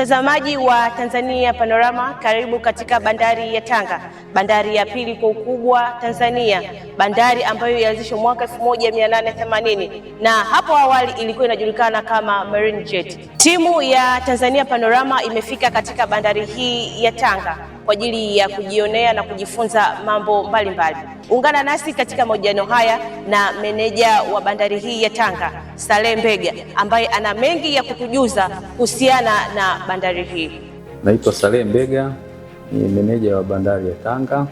Mtazamaji wa Tanzania Panorama, karibu katika bandari ya Tanga, bandari ya pili kwa ukubwa Tanzania, bandari ambayo ilianzishwa mwaka 1880 na hapo awali ilikuwa inajulikana kama Marine Jet. Timu ya Tanzania Panorama imefika katika bandari hii ya Tanga kwa ajili ya kujionea na kujifunza mambo mbalimbali. Ungana nasi katika mahojiano haya na meneja wa bandari hii ya Tanga, Saleh Mbega, ambaye ana mengi ya kutujuza kuhusiana na bandari hii. Naitwa Saleh Mbega, ni meneja wa bandari ya Tanga.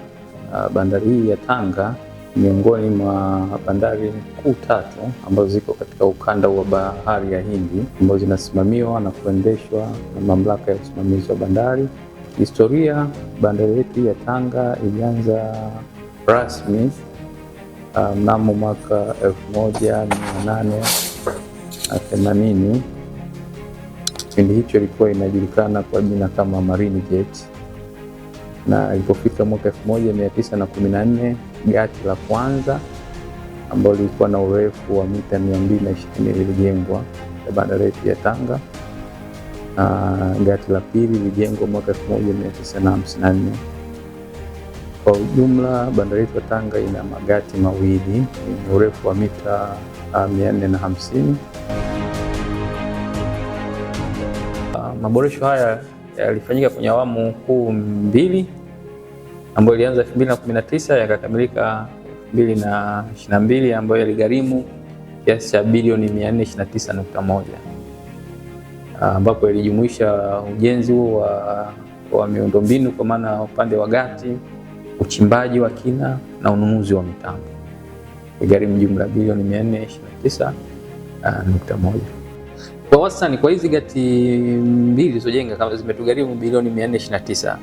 Bandari hii ya Tanga miongoni mwa bandari kuu tatu ambazo ziko katika ukanda wa bahari ya Hindi ambazo zinasimamiwa na kuendeshwa na mamlaka ya usimamizi wa bandari. Historia, bandari yetu ya Tanga ilianza rasmi mnamo mwaka 1880. Kipindi hicho ilikuwa inajulikana kwa jina kama Marine Jet, na ilipofika mwaka 1914 gati la kwanza ambalo lilikuwa na urefu wa mita 220 lilijengwa ya bandari yetu ya Tanga. Gati la pili lilijengwa mwaka 1954. Kwa ujumla bandari yetu ya Tanga ina magati mawili yenye urefu wa mita 450. Maboresho haya yalifanyika kwenye awamu kuu mbili ambayo ilianza 2019 yakakamilika 2022, ambayo yaligharimu kiasi cha bilioni 429.1, ambapo ilijumuisha ujenzi wa miundombinu kwa maana upande wa gati, uchimbaji wa kina na ununuzi wa mitambo. Iligharimu jumla bilioni 429.1. Kwa wastani kwa hizi gati mbili zilizojenga kama zimetugharimu bilioni 429.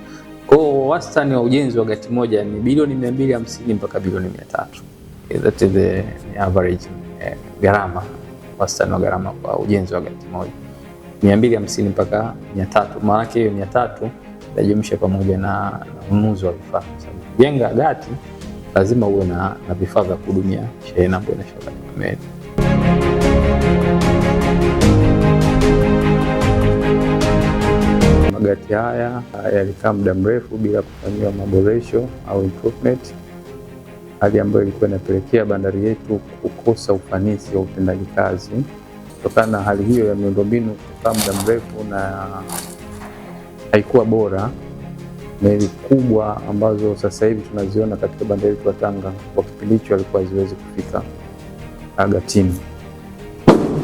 Kwa wastani wa ujenzi wa gati moja ni bilioni 250 mpaka bilioni 300. That is the average gharama, wastani wa gharama kwa ujenzi wa gati moja 250 mpaka 300. Maana yake hiyo 300 inajumlisha pamoja na ununuzi wa vifaa. Sababu jenga gati lazima uwe na vifaa vya kuhudumia shehena ambayo inashuka katika meli. Magati haya yalikaa muda mrefu bila kufanyiwa maboresho au improvement, hali ambayo ilikuwa inapelekea bandari yetu kukosa ufanisi wa utendaji kazi. Kutokana na hali hiyo ya miundombinu kukaa muda mrefu na haikuwa bora, meli kubwa ambazo sasa hivi tunaziona katika bandari yetu ya Tanga kwa kipindi hicho alikuwa haziwezi kufika gatini.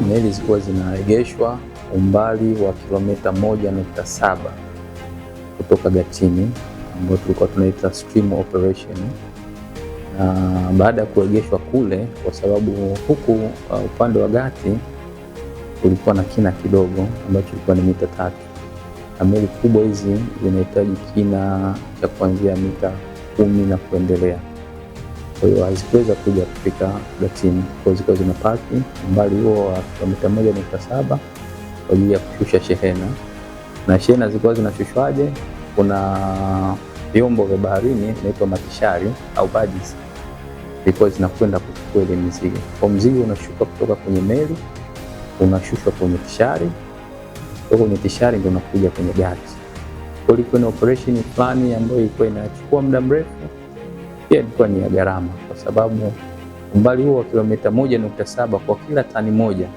Meli zilikuwa zinaegeshwa umbali wa kilomita 1.7 kutoka gatini, ambayo tulikuwa tunaita stream operation. Na baada ya kuegeshwa kule, kwa sababu huku upande wa gati kulikuwa na kina kidogo ambacho kilikuwa ni mita 3, na meli kubwa hizi zinahitaji kina cha kuanzia mita 10 na kuendelea. Kwa hiyo hazikuweza kuja kufika gatini, kwa zilikuwa zinapaki umbali huo wa kilomita 1.7 kwa ajili ya kushusha shehena. Na shehena zilikuwa zinashushwaje? Kuna vyombo vya baharini vinaitwa matishari au barges, zilikuwa zinakwenda kuchukua ile mizigo. Kwa mzigo unashuka kutoka kwenye meli, unashushwa kwenye tishari, kutoka kwenye tishari ndio unakuja kwenye gati. Kwa hiyo ni operation fulani ambayo ilikuwa inachukua muda mrefu, pia ilikuwa ni ya gharama, kwa sababu umbali huo wa kilomita 1.7 kwa kila tani moja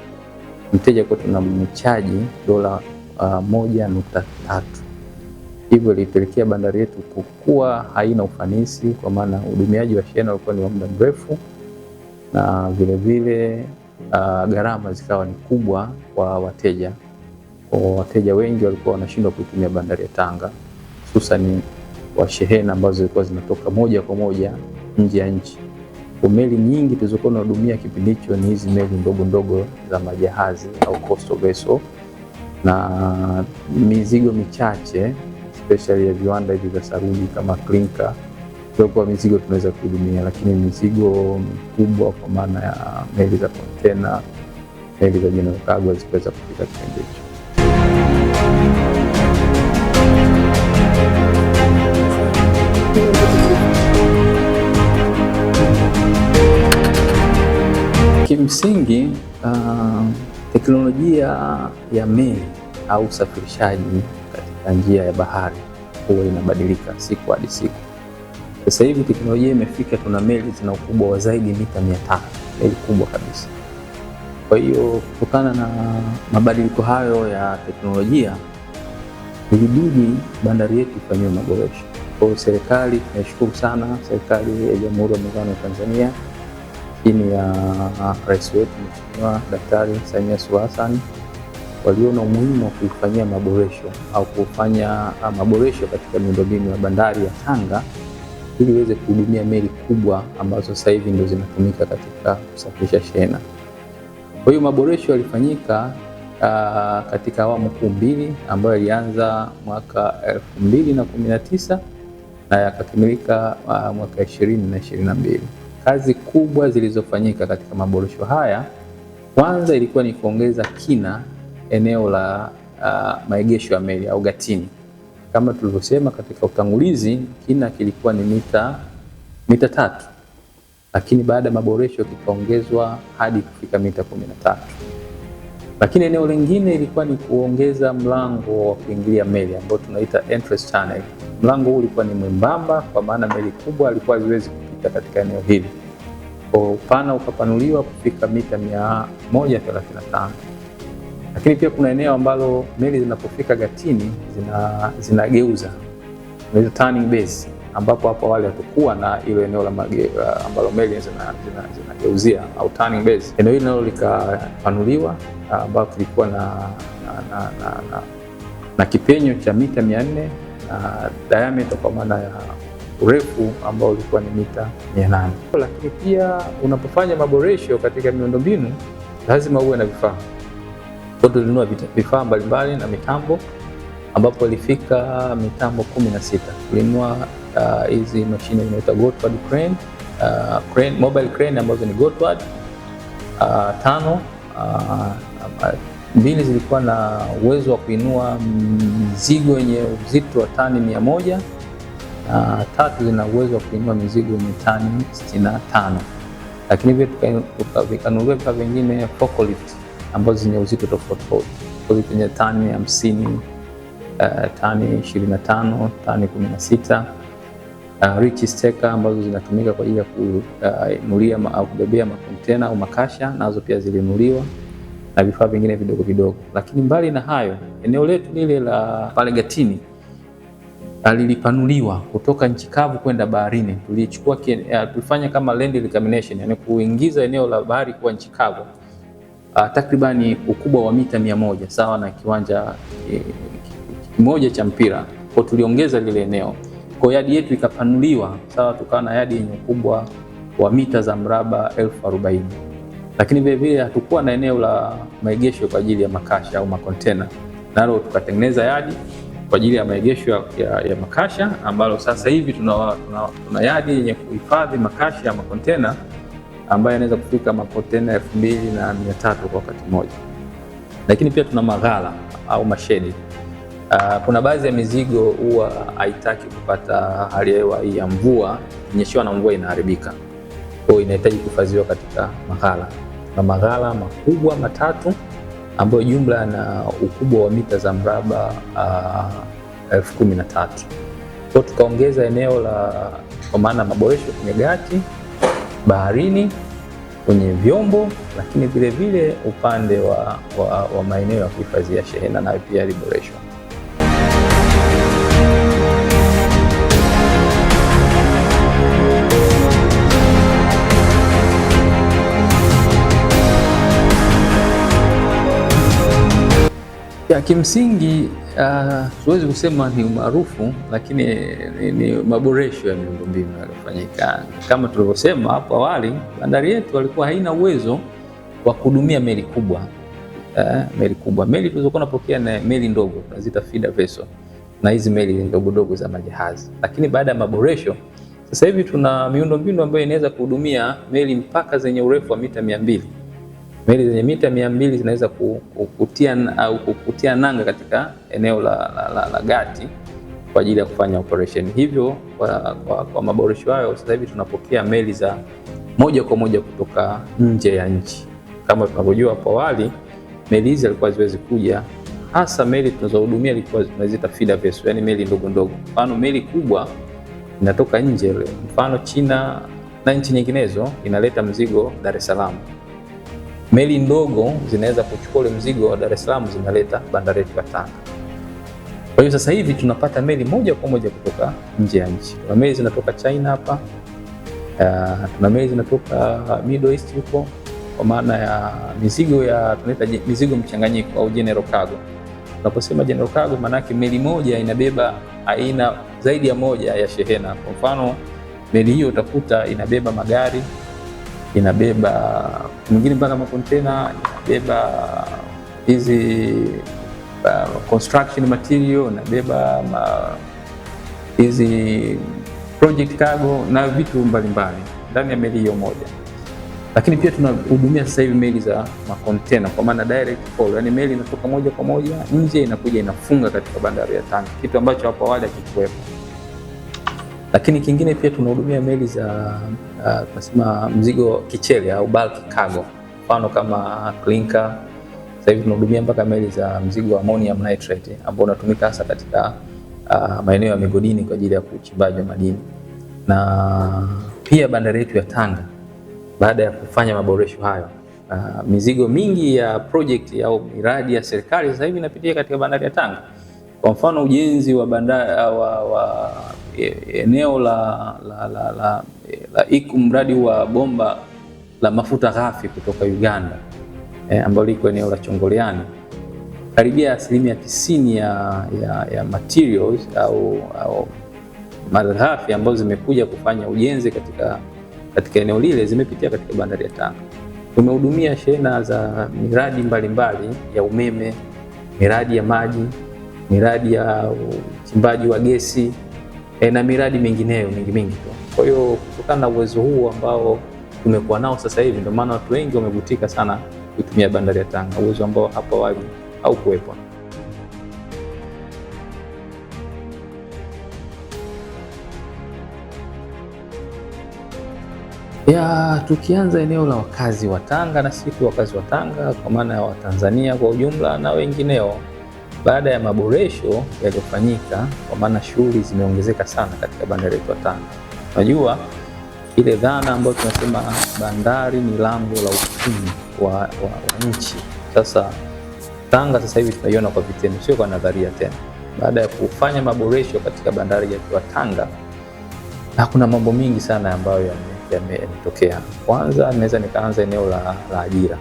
mteja kwa tunamchaji dola 1.3. Hivyo ilipelekea bandari yetu kukua haina ufanisi, kwa maana udumiaji wa shehena ulikuwa ni wa muda mrefu, na vile vile gharama zikawa ni kubwa kwa wateja. Kwa wateja wengi walikuwa wanashindwa kuitumia bandari ya Tanga, hususan wa shehena ambazo zilikuwa zinatoka moja kwa moja nje ya nchi. Kwa meli nyingi tulizokuwa tunahudumia kipindi hicho ni hizi meli ndogo ndogo za majahazi au coastal vessel, na mizigo michache especially ya viwanda hivi vya saruji kama clinker kwa mizigo tunaweza kuhudumia, lakini mizigo mikubwa kwa maana ya meli za container, meli za general cargo zikuweza kufika kipindi hicho. Kimsingi teknolojia ya meli au usafirishaji katika njia ya bahari huwa inabadilika siku hadi siku. Sasa hivi teknolojia imefika, tuna meli zina ukubwa wa zaidi mita 500, meli kubwa kabisa. Kwa hiyo kutokana na mabadiliko hayo ya teknolojia, ilibidi bandari yetu ifanyiwe maboresho. Kwa hiyo serikali, tunashukuru sana serikali ya Jamhuri ya Muungano wa Tanzania chini ya rais wetu Mheshimiwa Daktari Samia Suluhu Hassan, waliona umuhimu wa kuifanyia maboresho au kufanya maboresho katika miundombinu ya bandari ya Tanga ili iweze kuhudumia meli kubwa ambazo sasa hivi ndio zinatumika katika kusafirisha shehena. Kwa hiyo maboresho yalifanyika katika awamu kuu mbili ambayo yalianza mwaka 2019 na yakakamilika mwaka 2022. Kazi kubwa zilizofanyika katika maboresho haya, kwanza ilikuwa ni kuongeza kina eneo la maegesho ya meli au gatini. Kama tulivyosema katika utangulizi, kina kilikuwa ni mita 3, lakini baada ya maboresho kikaongezwa hadi kufika mita 13. Lakini eneo lingine ilikuwa ni kuongeza mlango wa kuingilia meli ambao tunaita entrance channel. Mlango huu ulikuwa ni mwembamba kwa maana meli kubwa ilikuwa haziwezi kupita katika eneo hili. Kwa upana ukapanuliwa kufika mita 135. Lakini pia kuna eneo ambalo meli zinapofika gatini zinageuza. Ni turning base, ambapo hapo awali hatakuwa na ile eneo la ambalo meli zinageuzia au turning base. Eneo hilo nalo likapanuliwa ambapo kilikuwa na kipenyo cha mita 400 na diameter kwa maana ya urefu ambao ulikuwa ni mita 800. Lakini pia unapofanya maboresho katika miundombinu lazima uwe na vifaa. Kwa tulinunua vifaa mbalimbali na mitambo, ambapo ilifika mitambo 16. Tulinunua hizi mashine inaitwa Gotthard crane, mobile crane ambazo ni Gotthard 5. Mbili zilikuwa na uwezo wa kuinua mizigo yenye uzito wa tani 100 na 3 zina uwezo wa kuinua mizigo yenye tani 65. Lakini pia tukanunua vifaa vingine forklift ambazo zenye uzito tofauti kwenye tani 50, tani 25, tani 16. Reach stacker ambazo zinatumika kwa ajili ya kuinulia au kubebea makontena au makasha, nazo pia zilinuliwa, na vifaa vingine vidogo vidogo. Lakini mbali na hayo, eneo letu lile la pale gatini lilipanuliwa kutoka nchi kavu kwenda baharini. Tulifanya kama land reclamation, yani kuingiza eneo la bahari kuwa nchi kavu, takribani ukubwa wa mita 100 sawa na kiwanja kimoja cha mpira. Kwa tuliongeza lile eneo, kwa yadi yetu ikapanuliwa sawa, tukawa na yadi yenye ukubwa wa mita za mraba 1040. Lakini vile vile hatukuwa na eneo la maegesho kwa ajili ya makasha au makontena, nalo tukatengeneza yadi kwa ajili ya maegesho ya makasha, ambalo sasa hivi tuna yadi yenye kuhifadhi makasha ya makontena ambayo yanaweza kufika makontena 2300 kwa wakati mmoja. Lakini pia tuna maghala au mashedi. Kuna baadhi ya mizigo huwa haitaki kupata hali ya hewa hii ya mvua, inyeshewa na mvua inaharibika. Kwa hiyo inahitaji kuhifadhiwa katika maghala. Na maghala makubwa 3 ambayo jumla na ukubwa wa mita za mraba 1013. Kwa tukaongeza eneo la kwa maana maboresho kwenye gati, baharini, kwenye vyombo, lakini vile vile upande wa maeneo ya kuhifadhia shehena nayo pia yaliboreshwa. Ya kimsingi siwezi kusema ni umaarufu, lakini ni maboresho ya miundombinu yaliyofanyika. Kama tulivyosema hapo awali, bandari yetu walikuwa haina uwezo wa kuhudumia meli kubwa. Meli tulizokuwa tunapokea na meli ndogo tunaziita feeder vessel, na hizi meli ndogo ndogo za majahazi. Lakini baada ya maboresho, sasa hivi tuna miundombinu ambayo inaweza kuhudumia meli mpaka zenye urefu wa mita 200. Meli zenye mita 200 zinaweza kutia nanga katika eneo la gati kwa ajili ya kufanya operation. Hivyo kwa maboresho hayo, sasa hivi tunapokea meli za moja kwa moja kutoka nje ya nchi. Kama tunavyojua hapo awali, meli hizi zilikuwa haziwezi kuja hasa meli tunazohudumia ilikuwa tunaziita feeder vessel, yani meli ndogo ndogo. Mfano meli kubwa inatoka nje, mfano China na nchi nyinginezo, inaleta mzigo Dar es Salaam. Meli ndogo zinaweza kuchukua ule mzigo wa Dar es Salaam, zinaleta bandari yetu ya Tanga. Kwa hiyo sasa hivi tunapata meli moja kwa moja kutoka nje ya nchi. Tuna meli zinatoka China hapa, tuna meli zinatoka Middle East huko, kwa maana ya mizigo ya tunaita mizigo mchanganyiko au general cargo. Tunaposema general cargo, maana yake meli moja inabeba aina zaidi ya moja ya shehena. Kwa mfano meli hiyo utakuta inabeba magari, inabeba mwingine mpaka makontena, inabeba hizi construction material, inabeba hizi project cargo na vitu mbalimbali ndani ya meli hiyo moja. Lakini pia tunahudumia sasa hivi meli za makontena, kwa maana direct call, yani meli inatoka moja kwa moja nje inakuja inafunga katika bandari ya Tanga, kitu ambacho hapo awali hakikuwepo. Lakini kingine pia tunahudumia meli za tunasema mzigo kichele au bulk cargo, mfano kama clinker. Sasa hivi tunahudumia mpaka meli za mzigo wa ammonium nitrate ambao unatumika hasa katika maeneo ya migodini kwa ajili ya uchimbaji wa madini. Na pia bandari yetu ya Tanga, baada ya kufanya maboresho hayo, mizigo mingi ya project au miradi ya serikali sasa hivi inapitia katika bandari ya Tanga. Kwa mfano ujenzi wa bandari wa eneo la mradi wa bomba la mafuta ghafi kutoka Uganda, ambalo liko eneo la Chongoleani, karibia 90% ya materials au malighafi ambazo zimekuja kufanya ujenzi katika eneo lile zimepitia katika bandari ya Tanga. Tumehudumia shehena za miradi mbalimbali ya umeme, miradi ya maji, miradi ya uchimbaji wa gesi na miradi mingineyo mingi tu. Kwa hiyo kutokana na uwezo huu ambao tumekuwa nao sasa hivi, ndio maana watu wengi wamevutika sana kutumia bandari ya Tanga, uwezo ambao hapo awali haukuwepo. Tukianza eneo la wakazi wa Tanga, na si tu wakazi wa Tanga, kwa maana ya Watanzania kwa ujumla na wengineo, baada ya maboresho yaliyofanyika, kwa maana shughuli zimeongezeka sana katika bandari yetu ya Tanga. Unajua ile dhana ambayo tunasema bandari ni lango la uchumi wa nchi. Sasa Tanga sasa hivi tunaiona kwa vitendo, sio kwa nadharia tena. Baada ya kufanya maboresho katika bandari yetu ya Tanga, na kuna mambo mingi sana ambayo yametokea. Kwanza naweza nikaanza eneo la ajira.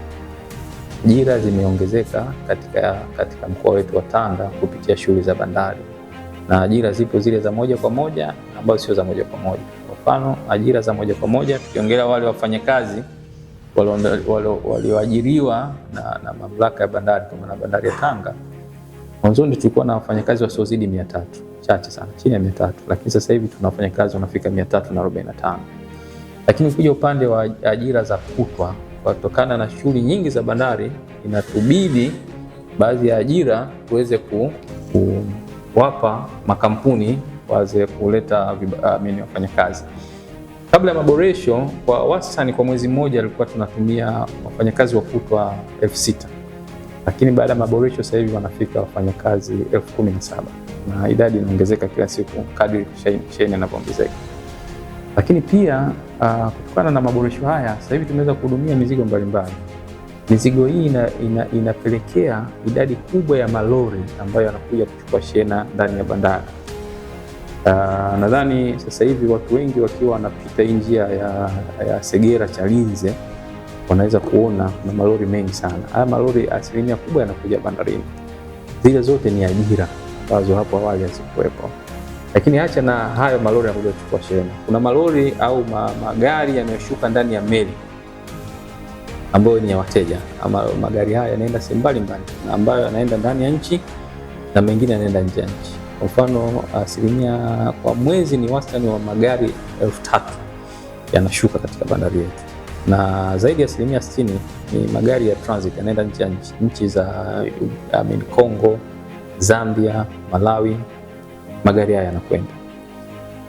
Ajira zimeongezeka katika mkoa wetu wa Tanga kupitia shughuli za bandari, na ajira zipo zile za moja kwa moja ambazo sio za moja kwa moja. Kwa mfano ajira za moja kwa moja, tukiongelea wale wafanyakazi walioajiriwa na mamlaka ya bandari, kama na bandari ya Tanga, mwanzoni tulikuwa na wafanyakazi wasiozidi 300, chache sana, chini ya 300, lakini sasa hivi tuna wafanyakazi wanafika 345. Lakini kuja upande wa ajira za kutwa, kutokana na shughuli nyingi za bandari, inatubidi baadhi ya ajira tuweze kuwapa makampuni waweze kuleta wafanyakazi. Kabla ya maboresho, kwa wastani kwa mwezi mmoja alikuwa tunatumia wafanyakazi wa kutwa 6,000, lakini baada ya maboresho sasa hivi wanafika wafanyakazi 17,000, na idadi inaongezeka kila siku kadri shehena inavyoongezeka. Lakini pia kutokana na maboresho haya sasa hivi tumeweza kuhudumia mizigo mbalimbali. Mizigo hii inapelekea idadi kubwa ya malori ambayo yanakuja kuchukua shehena ndani ya bandari. Nadhani sasa hivi watu wengi wakiwa wanapita njia ya Segera Chalinze wanaweza kuona kuna malori mengi sana. Haya malori asilimia kubwa yanakuja bandarini. Zile zote ni ajira ambazo hapo awali hazikuwepo. Lakini acha na hayo malori yanakuja kuchukua shehena, kuna malori au magari yanayoshuka ndani ya meli ambayo ni ya wateja, ama magari haya yanaenda sehemu mbalimbali, ambayo yanaenda ndani ya nchi na mengine yanaenda nje ya nchi. Kwa mfano asilimia kwa mwezi ni wastani wa magari 3,000 yanashuka katika bandari yetu, na zaidi ya asilimia 60 ni magari ya transit yanaenda nje ya nchi za Kongo, Zambia, Malawi. Magari haya yanakwenda.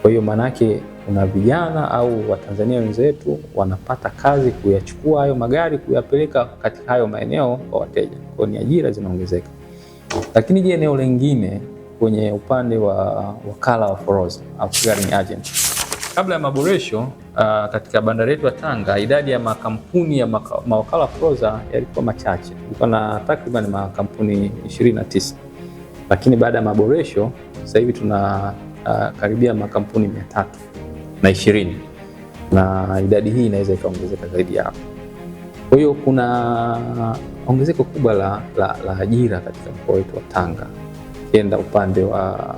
Kwa hiyo manake kuna vijana au Watanzania wenzetu wanapata kazi kuyachukua hayo magari kuyapeleka katika hayo maeneo kwa wateja. Kwa hiyo ni ajira zinaongezeka. Lakini je, eneo lingine kwenye upande wa wakala wa forodha au clearing agent, kabla ya maboresho katika bandari yetu ya Tanga, idadi ya makampuni ya mawakala wa forodha yalikuwa machache. Tulikuwa na takriban makampuni 29, lakini baada ya maboresho sasa hivi tuna karibia makampuni 320 na idadi hii inaweza ikaongezeka zaidi hapo. Kwa hiyo kuna ongezeko kubwa la ajira katika mkoa wetu wa Tanga. Kienda upande wa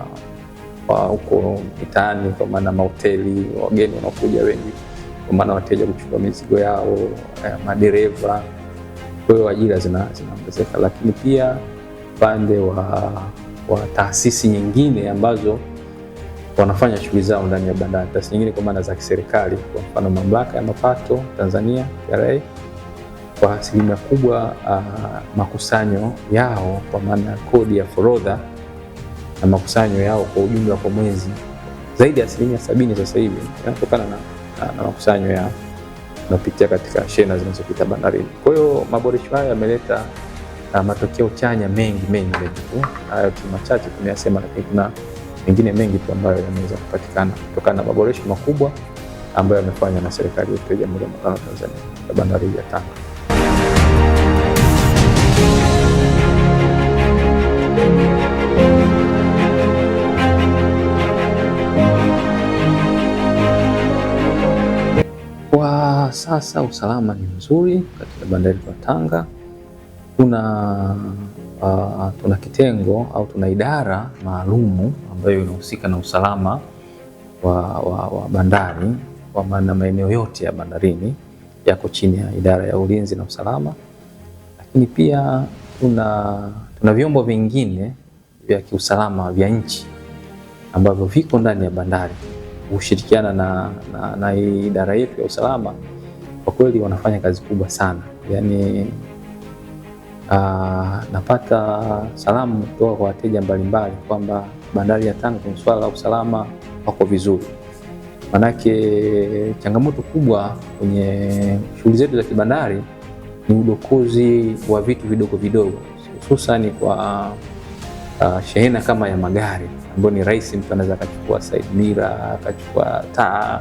huko mitaani, kwa maana mahoteli, wageni wanakuja wengi, kwa maana wateja kuchukua mizigo yao, madereva. Kwa hiyo ajira zinaongezeka, lakini pia upande wa taasisi nyingine ambazo wanafanya shughuli zao ndani ya bandari, taasisi nyingine kwa maana za kiserikali, kwa mfano mamlaka ya mapato Tanzania TRA, kwa asilimia kubwa makusanyo yao kwa maana kodi ya forodha na makusanyo yao kwa ujumla kwa mwezi zaidi ya 70% sasa hivi yanatokana na makusanyo ya napitia katika shehena zinazopita bandarini. Kwa hiyo maboresho haya yameleta matokeo chanya mengi tu. Hayo tu machache tumeyasema, lakini kuna mengine mengi tu ambayo yameweza kupatikana kutokana na maboresho makubwa ambayo yamefanywa na serikali yetu ya Jamhuri ya Muungano wa Tanzania ya bandari ya Tanga. Kwa sasa usalama ni mzuri katika bandari ya Tanga. Tuna kitengo au tuna idara maalumu ambayo inahusika na usalama wa bandari, kwa maana maeneo yote ya bandarini yako chini ya idara ya ulinzi na usalama. Lakini pia tuna vyombo vingine vya kiusalama vya nchi ambavyo viko ndani ya bandari kushirikiana na idara yetu ya usalama. Kwa kweli wanafanya kazi kubwa sana. Yaani napata salamu kutoka kwa wateja mbalimbali kwamba bandari ya Tanga kwa swala la usalama wako vizuri. Manake changamoto kubwa kwenye shughuli zetu za kibandari ni udokozi wa vitu vidogo, hususan kwa shehena kama ya magari ambayo ni rahisi, mtu anaweza akachukua side mirror, akachukua taa.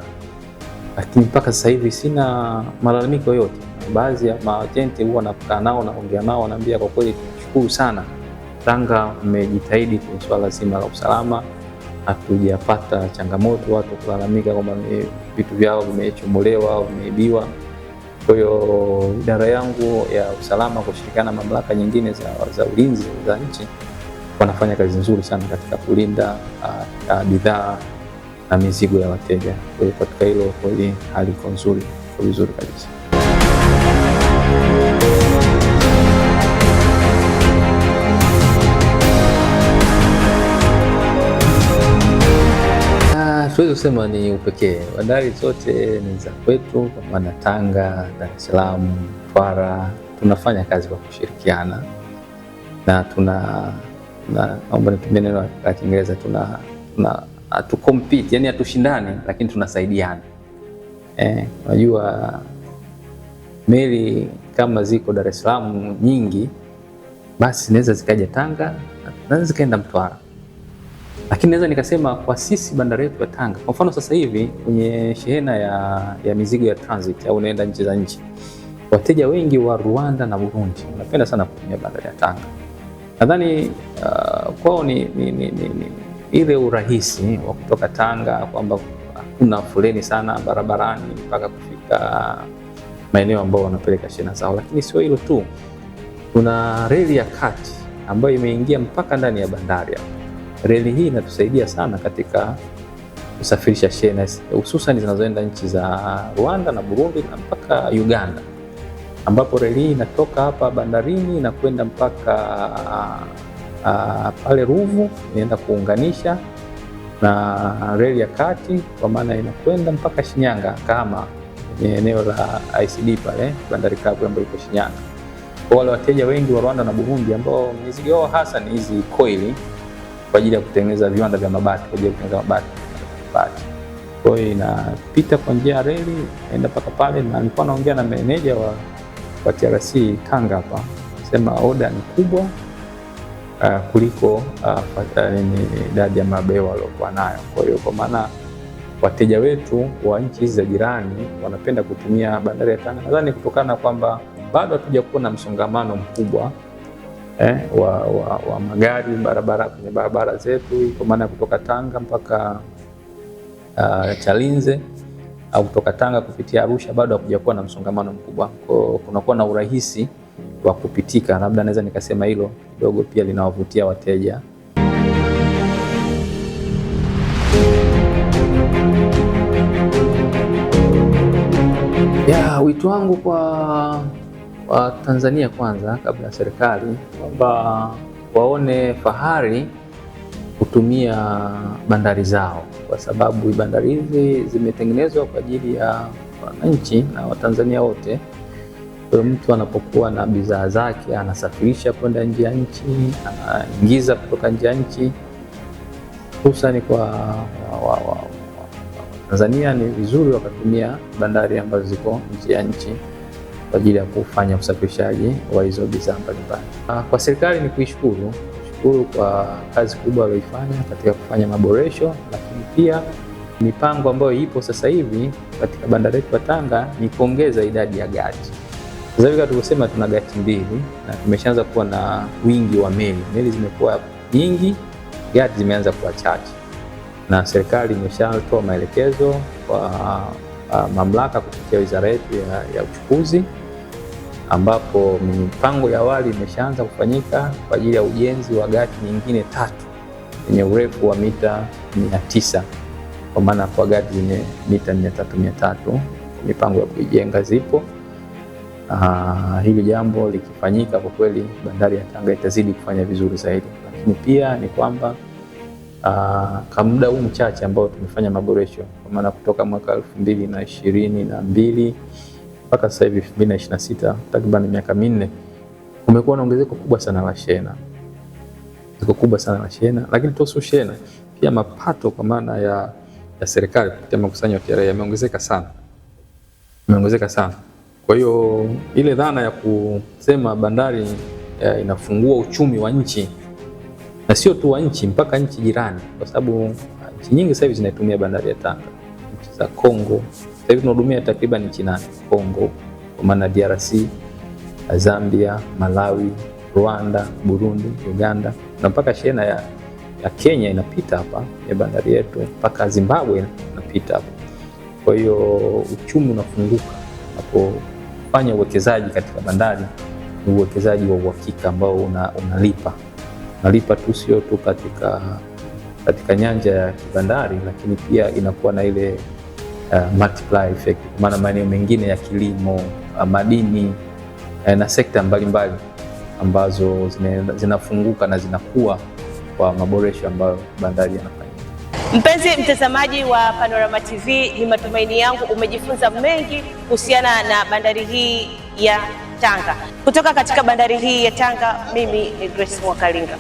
Lakini mpaka sasa hivi sina malalamiko yoyote. Baadhi ya maagenti huwa nakukaa nao, naongea nao, wanaambia kwa kweli tunashukuru sana, Tanga mmejitahidi kwa swala zima la usalama, hatujapata changamoto watu kulalamika kwamba vitu vyao vimechomolewa au vimeibiwa. Kwa hiyo idara yangu ya usalama kushirikiana na mamlaka nyingine za ulinzi za nchi wanafanya kazi nzuri sana katika kulinda bidhaa na mizigo ya wateja. Kwa hiyo katika hilo kweli hali iko nzuri, iko vizuri kabisa. Siwezi kusema ni upekee. Bandari zote ni za kwetu, kwa maana Tanga, Dar es Salaam, Mtwara, tunafanya kazi kwa kushirikiana na naomba nitumie neno la Kiingereza, hatucompete, yani hatushindani, lakini tunasaidiana. Unajua meli kama ziko Dar es Salaam nyingi, basi naweza zikaja Tanga, naweza zikaenda Mtwara. Lakini naweza nikasema kwa sisi bandari yetu ya Tanga, kwa mfano sasa hivi kwenye shehena ya mizigo ya transit au unaenda nchi za nchi, wateja wengi wa Rwanda na Burundi wanapenda sana kutumia bandari ya Tanga. Nadhani kwao ni ile urahisi wa kutoka Tanga, kwamba hakuna foleni sana barabarani mpaka kufika maeneo ambayo wanapeleka shehena zao. Lakini sio hilo tu, kuna reli ya kati ambayo imeingia mpaka ndani ya bandari. Reli hii inatusaidia sana katika kusafirisha shehena hususan zinazoenda nchi za Rwanda na Burundi na mpaka Uganda, ambapo reli hii inatoka hapa bandarini na kwenda mpaka pale Ruvu, inaenda kuunganisha na reli ya kati, kwa maana inakwenda mpaka Shinyanga kama kwenye eneo la ICD pale bandari kavu ambayo iko Shinyanga. Kwa wale wateja wengi wa Rwanda na Burundi ambao mizigo yao hasa ni hizi coil kwa ajili ya kutengeneza viwanda vya mabati, kwa ajili ya kutengeneza mabati. Kwa hiyo inapita kwa njia ya reli, inaenda mpaka pale, na nilikuwa naongea na meneja wa TRC Tanga hapa, sema oda ni kubwa kuliko idadi ya mabehewa waliokuwa nayo. Kwa hiyo kwa maana wateja wetu wa nchi hizi za jirani wanapenda kutumia bandari ya Tanga, nadhani kutokana kwamba bado hatuja kuwa na msongamano mkubwa wa magari kwenye barabara zetu, kwa maana kutoka Tanga mpaka Chalinze au kutoka Tanga kupitia Arusha bado hakuja kuwa na msongamano mkubwa. Kwa kunakuwa na urahisi wa kupitika, labda naweza nikasema hilo kidogo pia linawavutia wateja. Wito wangu kwa Tanzania kwanza, kabla ya serikali, kwamba waone fahari kutumia bandari zao, kwa sababu bandari hizi zimetengenezwa kwa ajili ya wananchi na Watanzania wote. Kwa mtu anapokuwa na bidhaa zake anasafirisha kwenda nje ya nchi, anaingiza kutoka nje ya nchi, hususan kwa Tanzania, ni vizuri wakatumia bandari ambazo ziko nje ya nchi kwa ajili ya kufanya usafirishaji wa hizo bidhaa mbalimbali. Kwa serikali ni kuishukuru kwa kazi kubwa walioifanya katika kufanya maboresho, lakini pia mipango ambayo ipo sasa hivi katika bandari yetu ya Tanga ni kuongeza idadi ya gati. Sasa hivi tulivyosema tuna gati 2 na tumeshaanza kuwa na wingi wa meli. Meli zimekuwa nyingi, gati zimeanza kuwa chache, na serikali imeshatoa maelekezo kwa mamlaka kupitia wizara yetu ya uchukuzi, ambapo mipango ya awali imeshaanza kufanyika kwa ajili ya ujenzi wa gati nyingine 3 zenye urefu wa mita 900, kwa maana kwa gati zenye mita 300. Mipango ya kuijenga zipo. Hili jambo likifanyika, kwa kweli bandari ya Tanga itazidi kufanya vizuri zaidi. Lakini pia ni kwamba kwa muda huu mchache ambao tumefanya maboresho, kwa maana kutoka mwaka 2022 mpaka sasa hivi 2026, takriban miaka 4, kumekuwa na ongezeko kubwa sana la shehena. Lakini tosu shehena pia mapato kwa maana ya serikali kupitia makusanyo ya TRA yameongezeka sana. Kwa hiyo ile dhana ya kusema bandari inafungua uchumi wa nchi, na sio tu wa nchi, mpaka nchi jirani, kwa sababu nchi nyingi sasa hivi zinatumia bandari ya Tanga. Nchi za Kongo sasa hivi tunahudumia takriban nchi 8: Kongo kwa maana DRC, Zambia, Malawi, Rwanda, Burundi, Uganda, na mpaka shehena ya Kenya inapita hapa ya bandari yetu, mpaka Zimbabwe inapita hapa. Kwa hiyo uchumi unafunguka unapofanya uwekezaji katika bandari. Ni uwekezaji wa uhakika ambao unalipa tu, sio tu katika nyanja ya bandari, lakini pia inakuwa na ile multiplier effect, kwa maana maeneo mengine ya kilimo, madini na sekta mbalimbali ambazo zinafunguka na zinakuwa kwa maboresho ambayo bandari yanafanya. Mpenzi mtazamaji wa Panorama TV, ni matumaini yangu umejifunza mengi kuhusiana na bandari hii ya Tanga. Kutoka katika bandari hii ya Tanga, mimi ni Grace Mwakalinga.